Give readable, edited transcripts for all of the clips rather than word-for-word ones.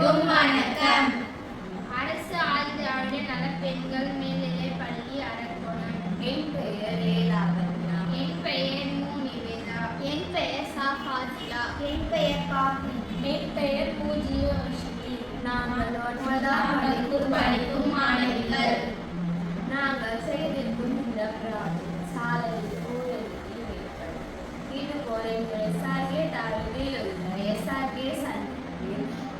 அனைவருக்கும் வணக்கம். அரசு ஆயுத நலப்பெண்கள் மேல்நிலைப் பள்ளி அரக்கோணம். என் பெயர் லேலாவண்யா. என் பெயர் நிவேதா. என் பெயர் சாஃபாத்திலா. என் பெயர் காஃபி. என் பெயர் பூஜ்யவர்ஷினி. நாங்கள் 9ஆம் வகுப்பு படிக்கும் மாணவிகள். நாங்கள் செய்திருக்கும் இந்த பிராஜெக்ட் சாலையில் ஊழலுக்கு ஏற்படும். இதுபோல எங்கள் SRK தாலுகையில் உள்ள SRK சந்திப்பில்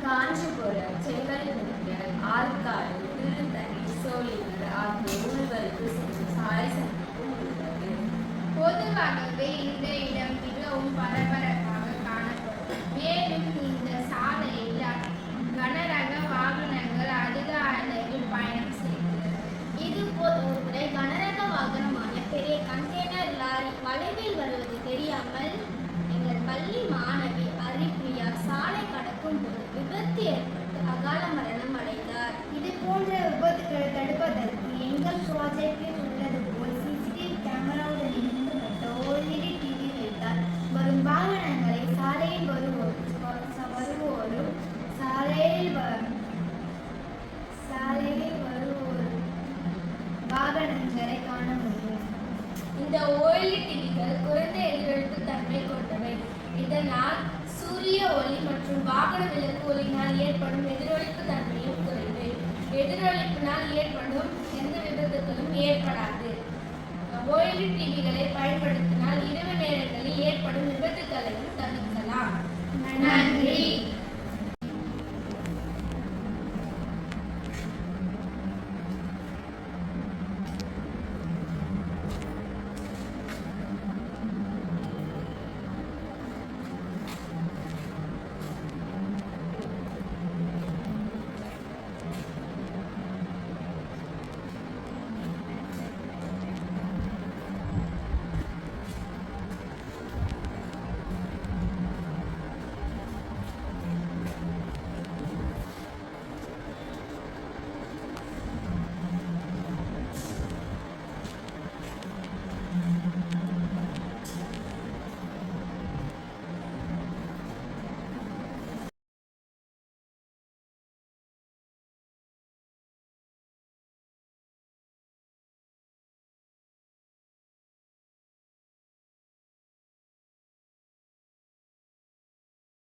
காஞ்சிபுரம், செங்கல்பட்டு, ஆற்காடு, திருத்தணி, சோளிங்கர் ஆகிய ஊர்களுக்கு சென்று சாலை சந்திப்பு உள்ளது. பொதுவாகவே இந்த இடம் மிகவும் பரபரப்பாக காணப்படும். மேலும் இந்த சாலையில் கனரக வாகனங்கள் அதிக அளவில் பயணம் செய்கிறது. இதுபோல் ஒரு முறை கனரக வாகனமான பெரிய கண்டெய்னர் லாரி வளைவில் வருவது தெரியாமல் எங்கள் பள்ளி மாணவி அரிப்ரியா சாலை கடக்கும் போது விபத்து ஏற்பட்டு அகால மரணம் அடைந்தார். இது போன்ற விபத்துகளை தடுப்பதற்கு எங்கள் ப்ராஜெக்டில் உள்ளது போல் சிசிடிவி கேமராவுடன் இணைக்கப்பட்ட OLED டிவி வைத்தால் வரும் வாகனங்களை சாலையில் வருவோரும் வாகனங்களை காண முடியும். இந்த OLED டிவிகள் குறைந்த எதிரொலிப்பு தன்மை கொண்டவை. இதனால் சூரிய ஒளி மற்றும் வாகன விளக்கு ஒளியினால் ஏற்படும் எதிரொலிப்பு தன்மையும் குறைவு. எதிரொலிப்பினால் ஏற்படும் எந்த விபத்துகளும் ஏற்படாது. OLED டிவிகளை பயன்படுத்தினால் இரவு நேரங்களில் ஏற்படும் விபத்துகளையும்